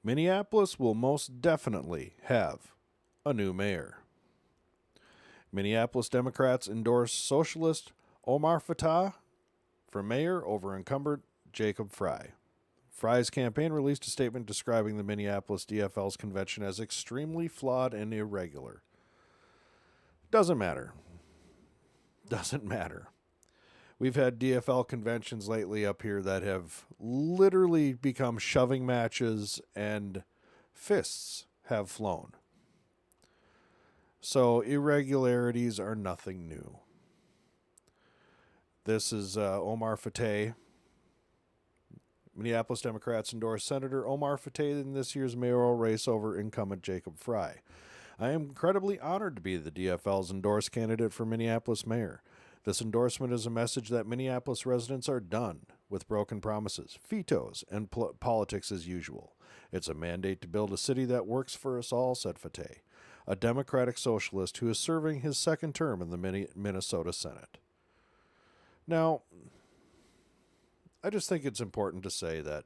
Minneapolis will most definitely have a new mayor. Minneapolis Democrats endorse socialist Omar Fateh for mayor over incumbent Jacob Frey. Frey's campaign released a statement describing the Minneapolis DFL's convention as extremely flawed and irregular. Doesn't matter. Doesn't matter. We've had DFL conventions lately up here that have literally become shoving matches and fists have flown. So irregularities are nothing new. This is Omar Fateh. Minneapolis Democrats endorse Senator Omar Fateh in this year's mayoral race over incumbent Jacob Frey. I am incredibly honored to be the DFL's endorsed candidate for Minneapolis mayor. This endorsement is a message that Minneapolis residents are done with broken promises, vetoes, and politics as usual. It's a mandate to build a city that works for us all, said Fateh, a Democratic socialist who is serving his second term in the Minnesota Senate. Now, I just think it's important to say that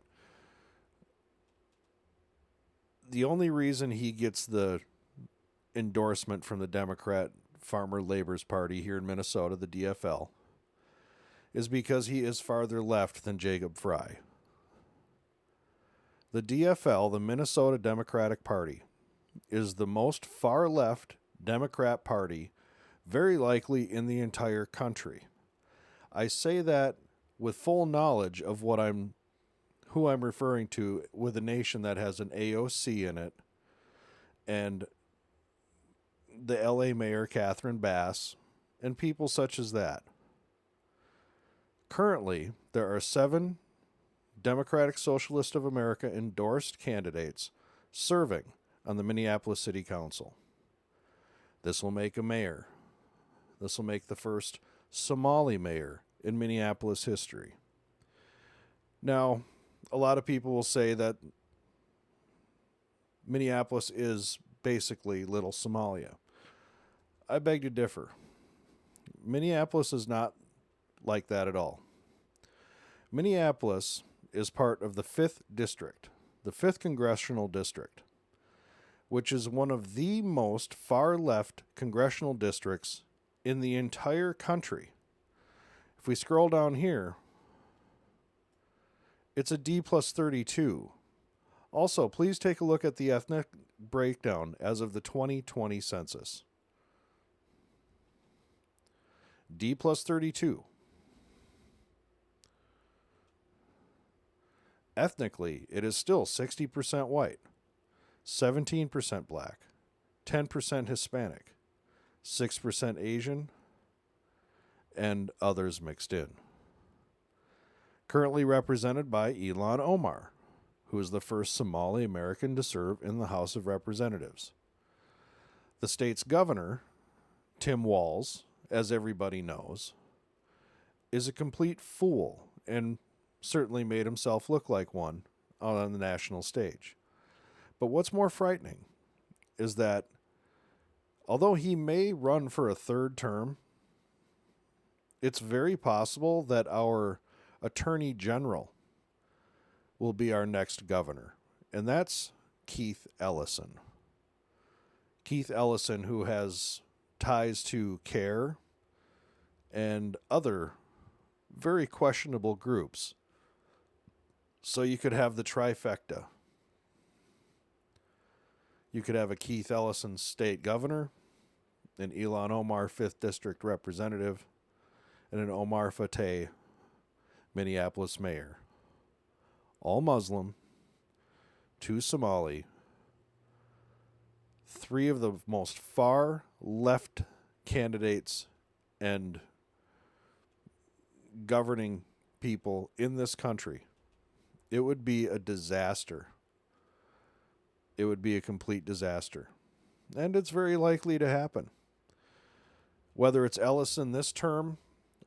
the only reason he gets the endorsement from the Democrat Farmer Labor's Party here in Minnesota, the DFL, is because he is farther left than Jacob Frey. The DFL, the Minnesota Democratic Party, is the most far left Democrat party, very likely in the entire country. I say that with full knowledge of who I'm referring to, with a nation that has an AOC in it, and the LA Mayor Catherine Bass, and people such as that. Currently, there are 7 Democratic Socialist of America endorsed candidates serving on the Minneapolis City Council. This will make a mayor. This will make the first Somali mayor in Minneapolis history. Now, a lot of people will say that Minneapolis is basically little Somalia. I beg to differ. Minneapolis is not like that at all. Minneapolis is part of the 5th district, the 5th congressional district, which is one of the most far-left congressional districts in the entire country. If we scroll down here, it's a D plus 32. Also, please take a look at the ethnic breakdown as of the 2020 census. D plus 32. Ethnically, it is still 60% white, 17% black, 10% Hispanic, 6% Asian, and others mixed in. Currently represented by Ilhan Omar, who is the first Somali American to serve in the House of Representatives. The state's governor, Tim Walz, as everybody knows, is a complete fool and certainly made himself look like one on the national stage. But what's more frightening is that although he may run for a 3rd term, it's very possible that our Attorney General will be our next governor, and that's Keith Ellison. Keith Ellison, who has ties to CARE and other very questionable groups. So you could have the trifecta. You could have a Keith Ellison state governor, an Ilhan Omar 5th district representative, and an Omar Fateh Minneapolis mayor. All Muslim, 2 Somali, 3 of the most far left candidates and governing people in this country. It would be a disaster. It would be a complete disaster. And it's very likely to happen. Whether it's Ellison this term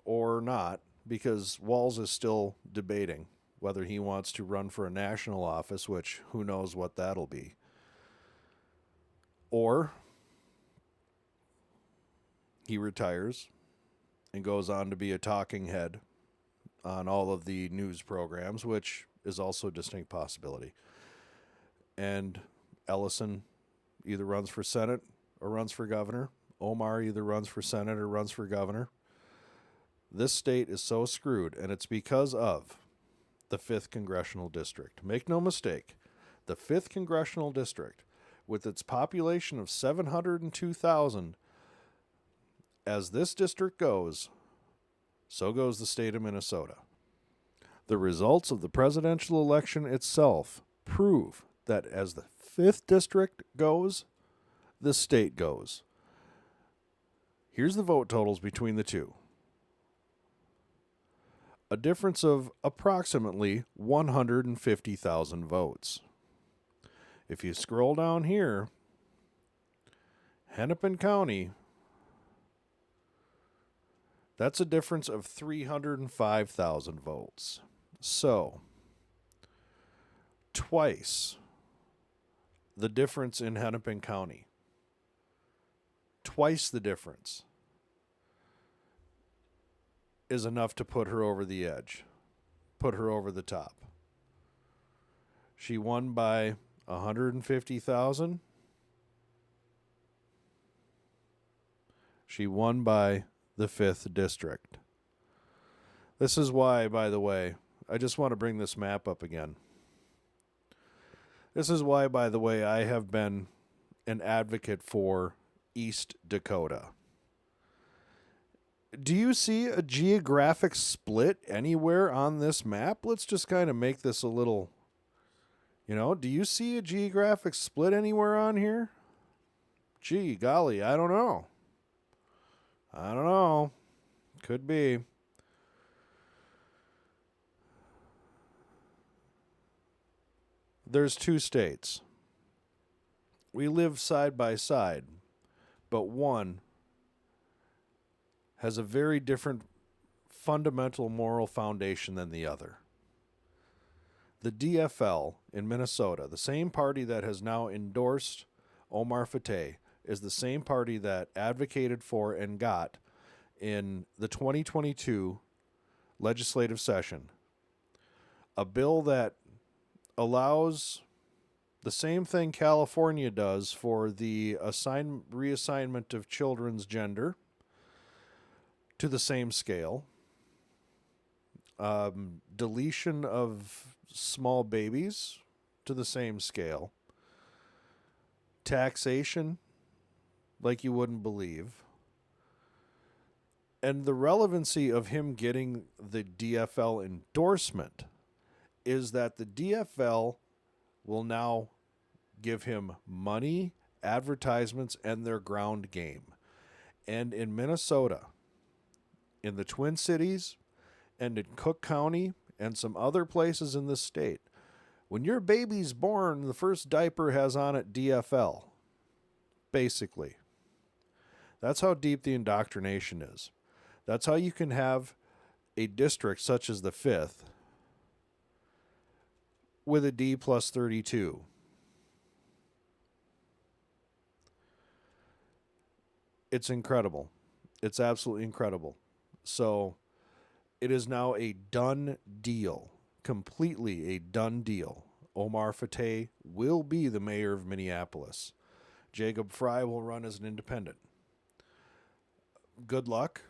or not, because Walz is still debating whether he wants to run for a national office, which who knows what that'll be. Or he retires and goes on to be a talking head on all of the news programs, which is also a distinct possibility. and Ellison either runs for Senate or runs for governor. Omar either runs for Senate or runs for governor. This state is so screwed, and it's because of the 5th Congressional District. Make no mistake, the 5th Congressional District, with its population of 702,000, as this district goes, so goes the state of Minnesota. The results of the presidential election itself prove that as the 5th district goes, the state goes. Here's the vote totals between the two. A difference of approximately 150,000 votes. If you scroll down here, Hennepin County, that's a difference of 305,000 votes. So, twice the difference in Hennepin County. Twice the difference is enough to put her over the edge, put her over the top. She won by 150,000. She won by the 5th district. This is why, by the way, I just want to bring this map up again. This is why, by the way, I have been an advocate for East Dakota. Do you see a geographic split anywhere on this map? Let's just kind of make this a little, do you see a geographic split anywhere on here? Gee, golly, I don't know. Could be. There's 2 states. We live side by side, but one has a very different fundamental moral foundation than the other. The DFL in Minnesota, the same party that has now endorsed Omar Fateh, is the same party that advocated for and got in the 2022 legislative session a bill that allows the same thing California does for the reassignment of children's gender to the same scale, deletion of small babies to the same scale, taxation like you wouldn't believe. And the relevancy of him getting the DFL endorsement is that the DFL will now give him money, advertisements, and their ground game. And in Minnesota, in the Twin Cities, and in Cook County, and some other places in the state, when your baby's born, the first diaper has on it DFL. Basically. That's how deep the indoctrination is. That's how you can have a district such as the 5th with a D plus 32. It's incredible. It's absolutely incredible. So it is now a done deal, completely a done deal. Omar Fateh will be the mayor of Minneapolis. Jacob Frey will run as an independent. Good luck.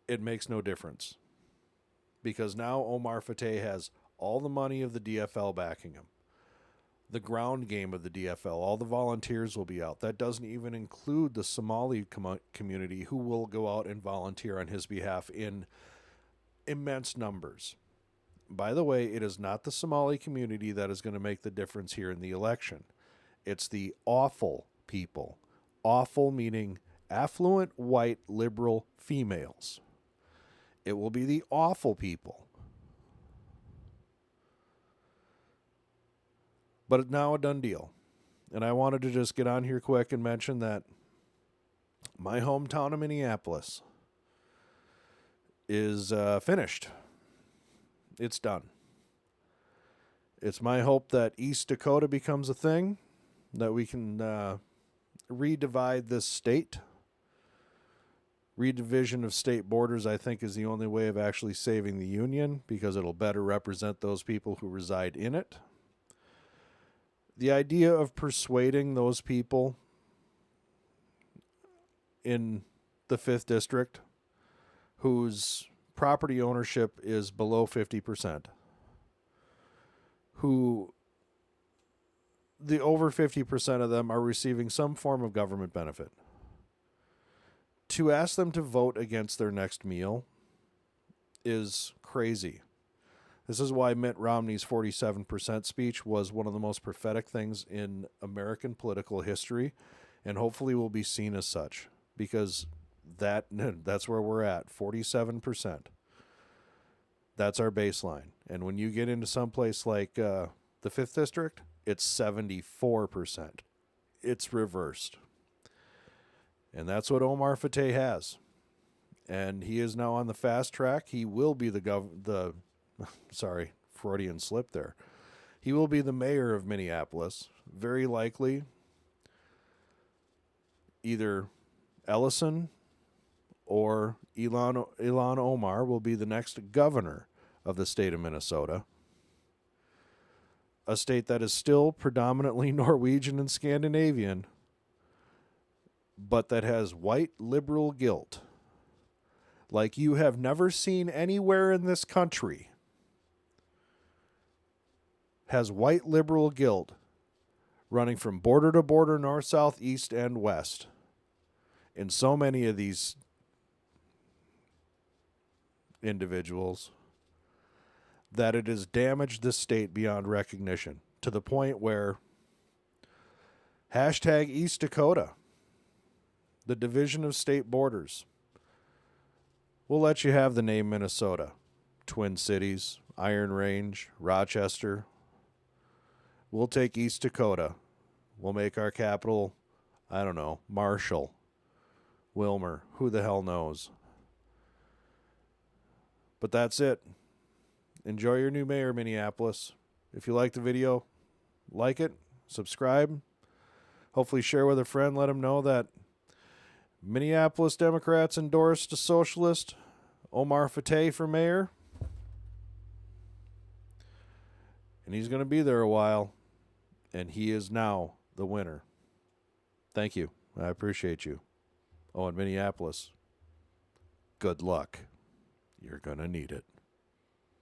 It makes no difference. Because now Omar Fateh has all the money of the DFL backing him. The ground game of the DFL, all the volunteers will be out. That doesn't even include the Somali community who will go out and volunteer on his behalf in immense numbers. By the way, it is not the Somali community that is going to make the difference here in the election. It's the awful people. Awful meaning affluent, white, liberal females. It will be the awful people. But it's now a done deal. And I wanted to just get on here quick and mention that my hometown of Minneapolis is finished. It's done. It's my hope that East Dakota becomes a thing, that we can redivide this state. Redivision of state borders, I think, is the only way of actually saving the union, because it'll better represent those people who reside in it. The idea of persuading those people in the 5th District whose property ownership is below 50%, who the over 50% of them are receiving some form of government benefit, to ask them to vote against their next meal is crazy. This is why Mitt Romney's 47% speech was one of the most prophetic things in American political history, and hopefully will be seen as such, because that's where we're at, 47%. That's our baseline. And when you get into some place like the 5th District, it's 74%. It's reversed. And that's what Omar Fateh has. And he is now on the fast track. He will be sorry, Freudian slip there. He will be the mayor of Minneapolis. Very likely either Ellison or Ilhan Omar will be the next governor of the state of Minnesota, a state that is still predominantly Norwegian and Scandinavian, but that has white liberal guilt like you have never seen anywhere in this country. Has white liberal guilt running from border to border, north, south, east, and west in so many of these individuals that it has damaged this state beyond recognition, to the point where hashtag East Dakota, the division of state borders, we'll let you have the name Minnesota, Twin Cities, Iron Range, Rochester. We'll take East Dakota. We'll make our capital, I don't know, Marshall, Wilmer, who the hell knows. But that's it. Enjoy your new mayor, Minneapolis. If you like the video, like it, subscribe. Hopefully share with a friend. Let them know that Minneapolis Democrats endorsed a socialist, Omar Fateh, for mayor. And he's going to be there a while. And he is now the winner. Thank you. I appreciate you. Oh, in Minneapolis, good luck. You're going to need it.